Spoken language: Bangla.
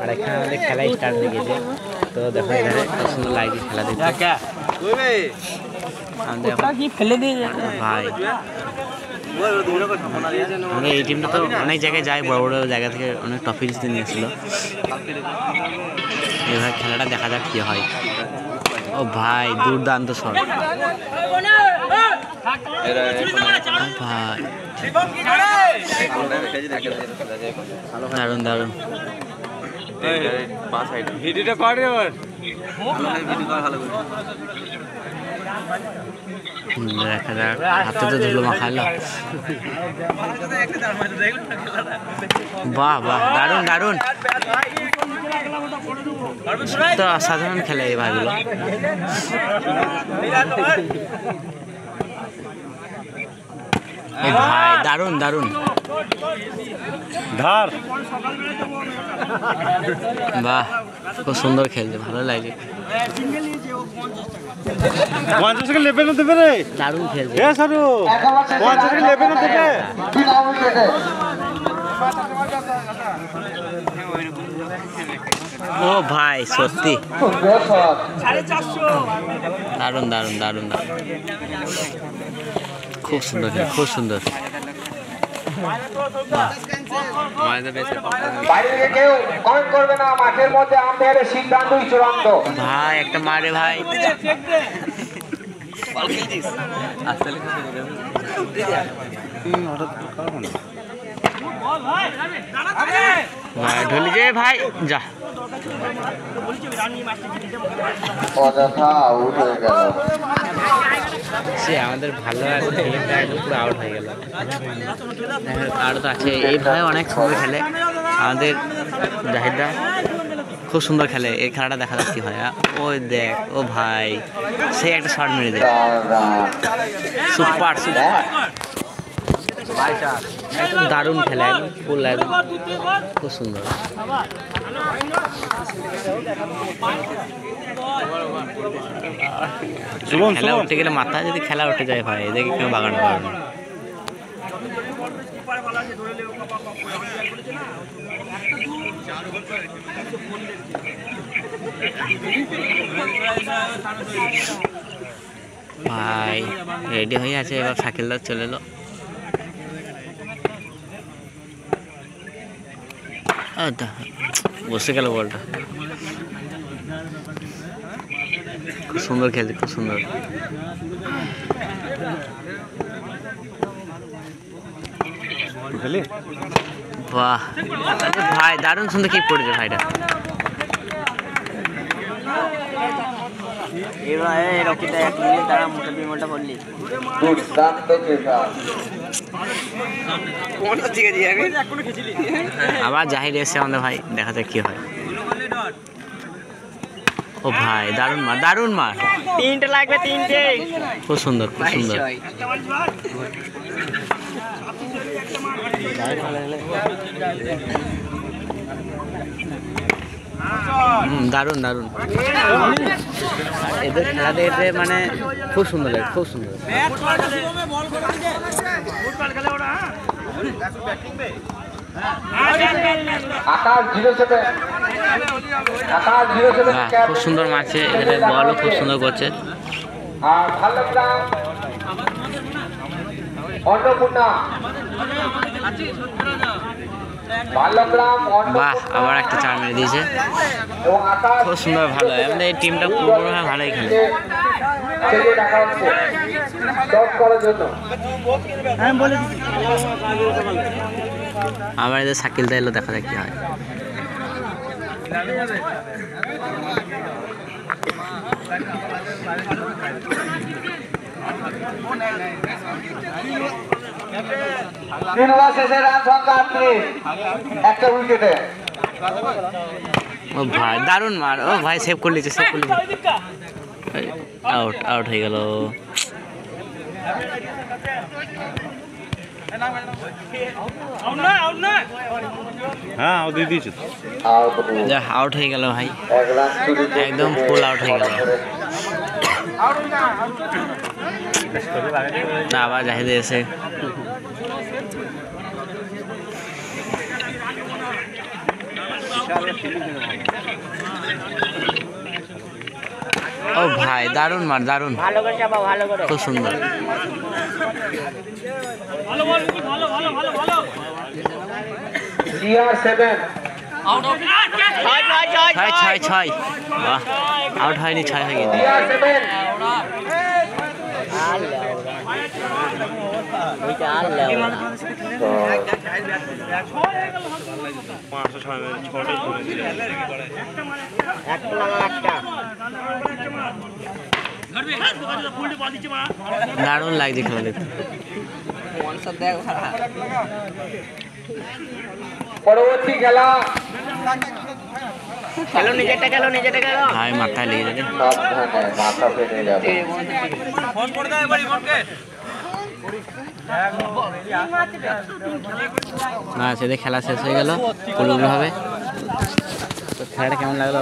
আর এখানে আমাদের খেলা স্টার্ট হয়ে গেছে। তো দেখো এখানে কত সুন্দর লাগছে খেলা দেখতে। ভাই আমি এই টিমটা তো অনেক জায়গায় যাই, বড় বড় জায়গা থেকে অনেক ট্রফি জিতে নিয়েছিল। এইভাবে খেলাটা দেখা যাক কি হয়। ও ভাই দুর্দান্ত শট ভাই, দারুণ দারুণ। দেখা যাক, হাতে তো ধুলো মাখালো। বাহ বাহ, দারুণ দারুণ। তো অসাধারণ খেলে এই ভাইগুলো। ভাই দারুণ দারুণ ধার। বাহ, খুব সুন্দর খেলছে, ভালো লাগছে। 50 টাকা লেবে না দেবে রে, দারুণ খেলছে। এ সারু 50 টাকা লেবে না দেবে। ও ভাই সত্যি দারুণ দারুণ দারুণ দারুণ, খুব সুন্দর খেল, খুব সুন্দর। ভাই একটা মারে ভাই, ঢলি যে ভাই যা, সে আমাদের ভালো আছে, পুরো আউট হয়ে গেল। আরও তো আছে, এই ভাই অনেক সুন্দর খেলে আমাদের জাহিদা, খুব সুন্দর খেলে। এই খেলাটা দেখা যাক কি হয়। ওই দেখ, ও ভাই সে একটা শট মেরে দেয়, সুপার সুপার, একদম দারুণ খেলা, একদম ফুল, একদম খুব সুন্দর। খেলা উঠে গেলে মাথায় যদি খেলা উঠে যায় ভাই, এদেরকে কেউ বাগানো পারবে না। ভাই রেডি হয়ে আছে, এবার শাকিলদা চলে এলো। বসে গেল বলটা, খুব সুন্দর খেলছে, খুব সুন্দর। বাহ ভাই দারুণ সুন্দর কিক করেছে ভাইটা। আবার জাহির এসে আমাদের ভাই, দেখা যাক কি হয়। ও ভাই দারুণ মার, দারুণ মার, তিনটে লাগবে, তিনটে, খুব সুন্দর, খুব সুন্দর। দারুণ দারুণ, এদের খেলা দেখতে মানে খুব সুন্দর লাগে, খুব সুন্দর। খুব সুন্দর মারছে, এদের বলও খুব সুন্দর করছে। বাহ, আবার একটা চার মেরে দিয়েছে, খুব সুন্দর, ভালো। আমাদের এই টিমটা পুরোপুরি ভালোই খেলে। আবার এদের শাকিলদা এলো, দেখা যাক কি হয়। ও ভাই দারুণ মার, ও ভাই সেভ করে নিয়েছে, সেভ করে নিয়েছে, আউট, আউট হয়ে গেল। হ্যাঁ ও দিয়ে দিয়েছে, যা আউট হয়ে গেল ভাই, একদম ফুল আউট হয়ে গেল। আবার জাহিদে এসে ও ভাই দারুণ মার, দারুণ, খুব সুন্দর। ছয় ছয় ছয়, বাহ, আউট হয়নি, ছয় হয়ে গেছে। দারুণ লাগছে খেলা দেখতে। পরবর্তী খেলা ভাই মাথায় লেগে যাবে। মাথা ফেটে যাবে। না সেটা খেলা শেষ হয়ে গেল, পুরোপুরি হবে। তো খেলাটা কেমন লাগলো?